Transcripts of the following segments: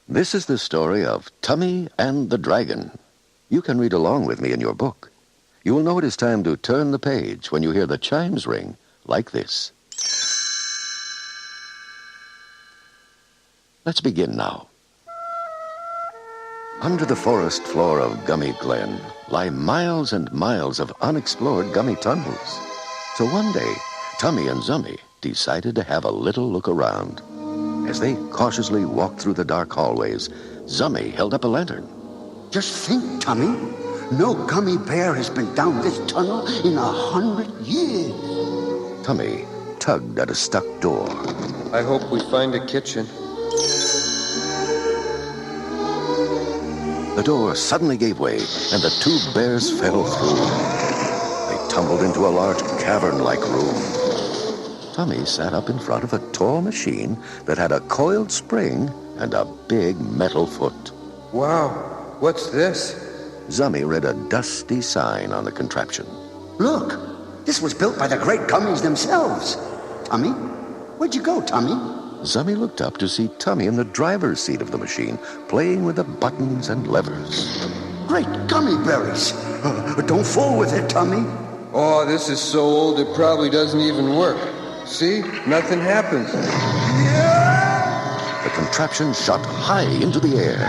This is the story of Tummi and the Dragon. You can read along with me in your book. You will know it is time to turn the page when you hear the chimes ring like this. Let's begin now. Under the forest floor of Gummi Glen lie miles and miles of unexplored gummy tunnels. So one day, Tummi and Zummi decided to have a little look around. As they cautiously walked through the dark hallways, Zummi held up a lantern. Just think, Tummi. No gummy bear has been down this tunnel in 100 years. Tummi tugged at a stuck door. I hope we find a kitchen. The door suddenly gave way, and the two bears fell through. They tumbled into a large cavern-like room. Tummi sat up in front of a tall machine that had a coiled spring and a big metal foot. Wow, what's this? Zummi read a dusty sign on the contraption. Look, this was built by the great gummies themselves. Tummi, where'd you go, Tummi? Zummi looked up to see Tummi in the driver's seat of the machine, playing with the buttons and levers. Great gummy berries. Don't fool with it, Tummi. Oh, this is so old it probably doesn't even work. See? Nothing happens. The contraption shot high into the air.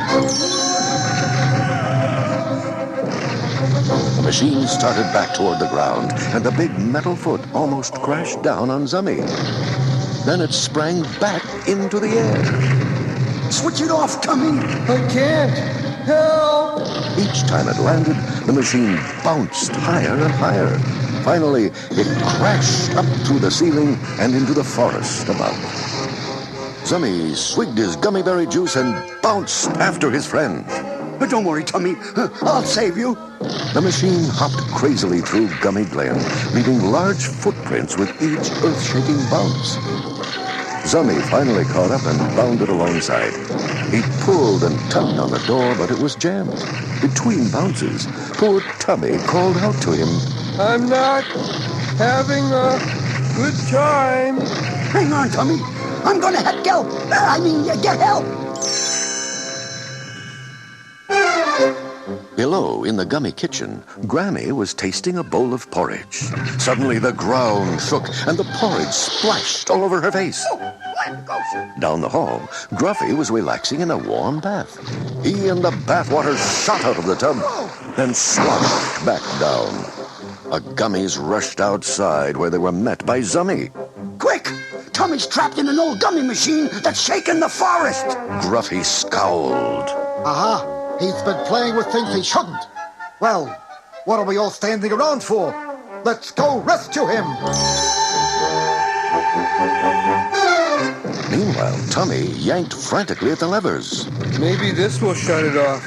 The machine started back toward the ground, and the big metal foot almost crashed down on Zummi. Then it sprang back into the air. Switch it off, Tummi. I can't. Help! Each time it landed, the machine bounced higher and higher. Finally, it crashed up through the ceiling and into the forest above. Zummi swigged his gummy berry juice and bounced after his friend. Don't worry, Tummi. I'll save you. The machine hopped crazily through Gummi Glen, leaving large footprints with each earth-shaking bounce. Zummi finally caught up and bounded alongside. He pulled and tugged on the door, but it was jammed. Between bounces, poor Tummi called out to him. I'm not having a good time. Hang on, Tummi. I'm gonna get help. Below, in the Gummi kitchen, Granny was tasting a bowl of porridge. Suddenly, the ground shook, and the porridge splashed all over her face. Down the hall, Gruffy was relaxing in a warm bath. He and the bathwater shot out of the tub, then sloshed back down. The gummies rushed outside, where they were met by Zummi. Quick! Tummi's trapped in an old gummy machine that's shaking the forest. Gruffy scowled. Aha! He's been playing with things he shouldn't. Well, what are we all standing around for? Let's go rescue him! Meanwhile, Tummi yanked frantically at the levers. Maybe this will shut it off.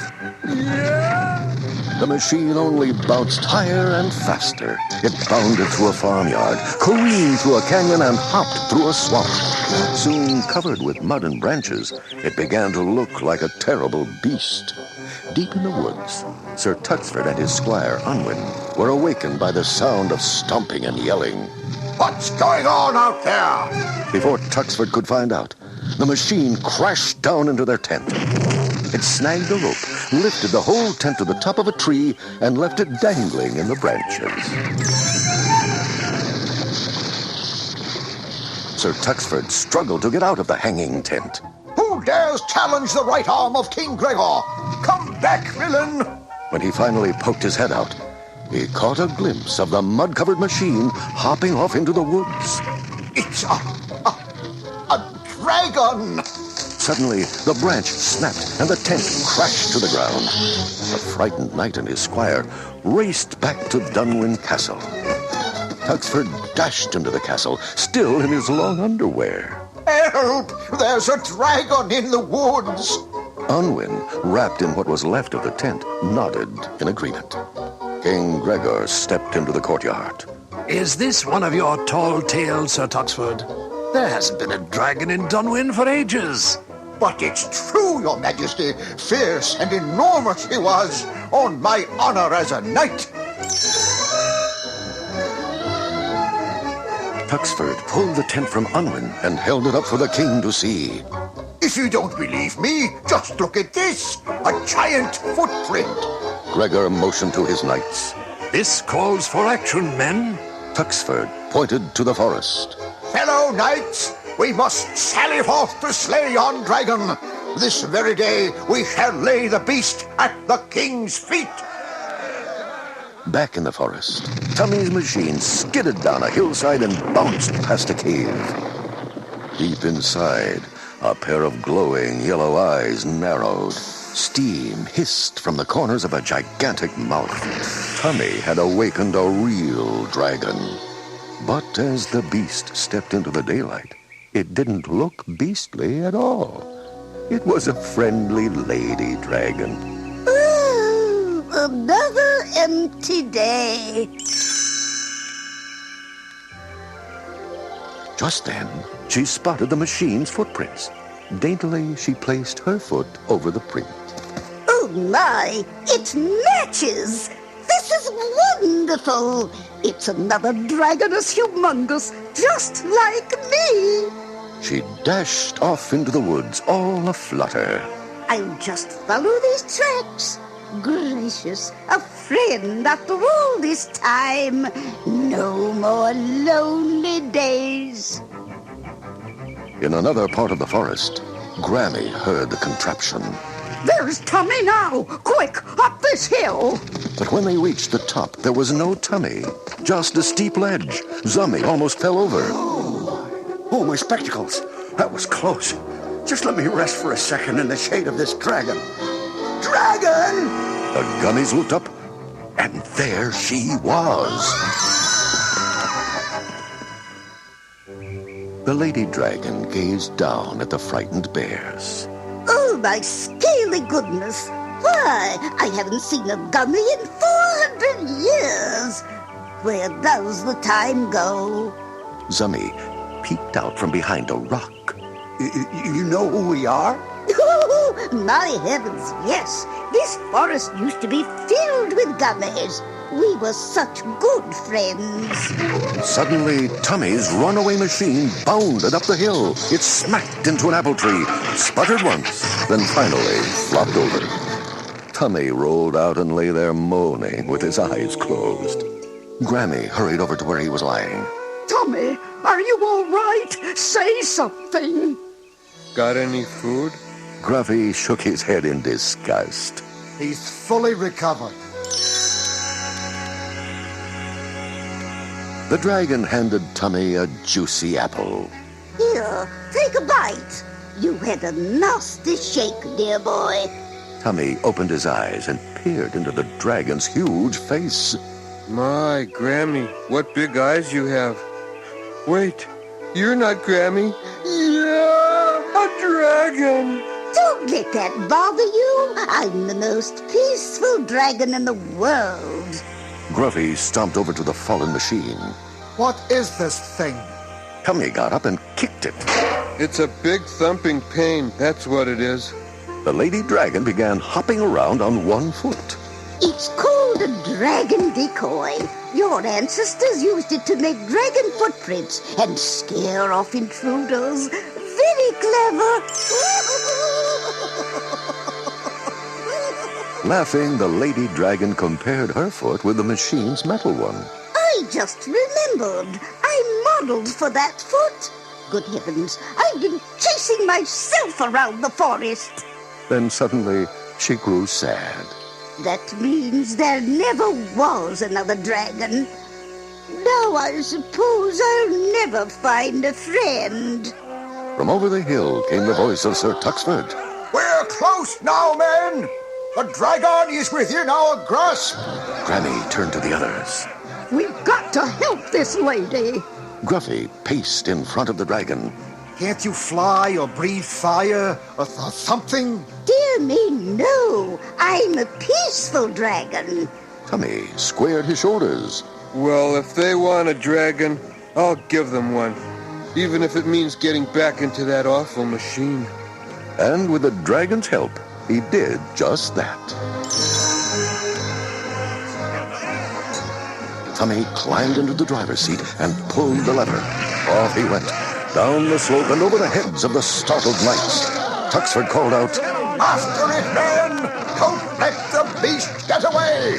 The machine only bounced higher and faster. It bounded through a farmyard, careened through a canyon, and hopped through a swamp. Soon covered with mud and branches, it began to look like a terrible beast. Deep in the woods, Sir Tuxford and his squire, Unwin, were awakened by the sound of stomping and yelling. What's going on out there? Before Tuxford could find out, the machine crashed down into their tent. It snagged a rope, lifted the whole tent to the top of a tree, and left it dangling in the branches. Sir Tuxford struggled to get out of the hanging tent. Who dares challenge the right arm of King Gregor? Come back, villain! When he finally poked his head out, he caught a glimpse of the mud-covered machine hopping off into the woods. It's a dragon! Suddenly, the branch snapped and the tent crashed to the ground. The frightened knight and his squire raced back to Dunwyn Castle. Tuxford dashed into the castle, still in his long underwear. Help! There's a dragon in the woods! Unwin, wrapped in what was left of the tent, nodded in agreement. King Gregor stepped into the courtyard. Is this one of your tall tales, Sir Tuxford? There hasn't been a dragon in Dunwyn for ages. But it's true, Your Majesty. Fierce and enormous he was, on my honor as a knight. Tuxford pulled the tent from Unwin and held it up for the king to see. If you don't believe me, just look at this. A giant footprint. Gregor motioned to his knights. This calls for action, men. Tuxford pointed to the forest. Fellow knights, we must sally forth to slay yon dragon. This very day we shall lay the beast at the king's feet. Back in the forest, Tummy's machine skidded down a hillside and bounced past a cave. Deep inside, a pair of glowing yellow eyes narrowed. Steam hissed from the corners of a gigantic mouth. Tummi had awakened a real dragon. But as the beast stepped into the daylight, it didn't look beastly at all. It was a friendly lady dragon. Ooh, another empty day. Just then, she spotted the machine's footprints. Daintily, she placed her foot over the print. Oh my, it matches! This is wonderful! It's another dragon as humongous, just like me! She dashed off into the woods, all aflutter. I'll just follow these tracks. Gracious, a friend after all this time. No more lonely days. In another part of the forest, Grammy heard the contraption. There's Tummi now! Quick, up this hill! But when they reached the top, there was no Tummi, just a steep ledge. Zummi almost fell over. Oh, my spectacles. That was close. Just let me rest for a second in the shade of this dragon. Dragon! The gummies looked up, and there she was. The lady dragon gazed down at the frightened bears. Oh, my scaly goodness! Why, I haven't seen a gummy in 400 years! Where does the time go? Zummi peeked out from behind a rock. You know who we are? Oh, my heavens, yes! This forest used to be filled with gummies. We were such good friends. Suddenly, Tummy's runaway machine bounded up the hill. It smacked into an apple tree, sputtered once, then finally flopped over. Tummi rolled out and lay there moaning with his eyes closed. Grammy hurried over to where he was lying. Tummi, are you all right? Say something. Got any food? Gruffy shook his head in disgust. He's fully recovered. The dragon handed Tummi a juicy apple. Here, take a bite. You had a nasty shake, dear boy. Tummi opened his eyes and peered into the dragon's huge face. My, Grammy, what big eyes you have. Wait, you're not Grammy? Yeah, a dragon! Don't let that bother you. I'm the most peaceful dragon in the world. Gruffy stomped over to the fallen machine. What is this thing? Tummi got up and kicked it. It's a big thumping pain, that's what it is. The lady dragon began hopping around on one foot. It's called a dragon decoy. Your ancestors used it to make dragon footprints and scare off intruders. Very clever. Laughing, the lady dragon compared her foot with the machine's metal one. I just remembered. I modeled for that foot. Good heavens, I've been chasing myself around the forest. Then suddenly, she grew sad. That means there never was another dragon. Now I suppose I'll never find a friend. From over the hill came the voice of Sir Tuxford. We're close now, men. The dragon is within our grasp. Granny turned to the others. We've got to help this lady. Gruffy paced in front of the dragon. Can't you fly or breathe fire or something? Dear me, no. I'm a peaceful dragon. Tummi squared his shoulders. Well, if they want a dragon, I'll give them one. Even if it means getting back into that awful machine. And with the dragon's help, he did just that. Tummi climbed into the driver's seat and pulled the lever. Off he went, down the slope and over the heads of the startled knights. Tuxford called out, After it, men! Don't let the beast get away!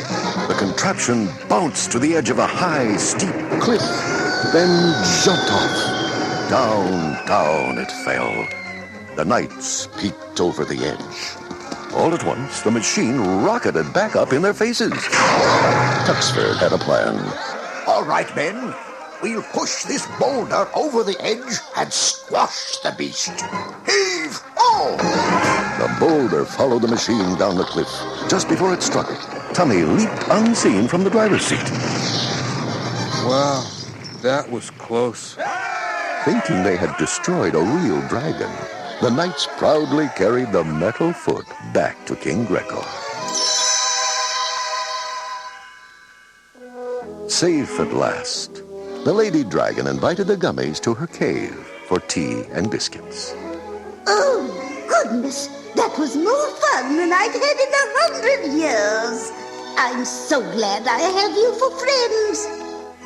the contraption bounced to the edge of a high, steep cliff, then jumped off. Down it fell. The knights peeked over the edge. All at once, the machine rocketed back up in their faces. Tuxford had a plan. All right, men. We'll push this boulder over the edge and squash the beast. Heave! Oh! The boulder followed the machine down the cliff. Just before it struck, Tummi leaped unseen from the driver's seat. Wow, that was close. Thinking they had destroyed a real dragon, the knights proudly carried the metal foot back to King Greco. Safe at last, the lady dragon invited the Gummies to her cave for tea and biscuits. Oh, goodness, that was more fun than I've had in 100 years. I'm so glad I have you for friends.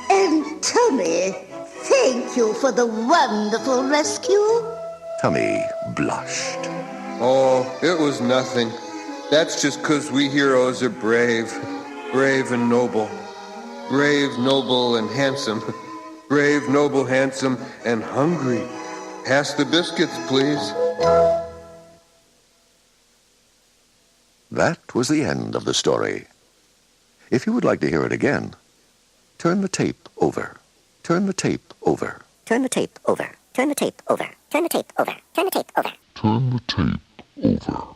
And Tummi, thank you for the wonderful rescue. Tummi blushed. Oh, it was nothing. That's just 'cause we heroes are brave. Brave and noble. Brave, noble, and handsome. Brave, noble, handsome, and hungry. Pass the biscuits, please. That was the end of the story. If you would like to hear it again, turn the tape over. Turn the tape over. Turn the tape over. Turn the tape over. Turn the tape over. Turn the tape over. Turn the tape over.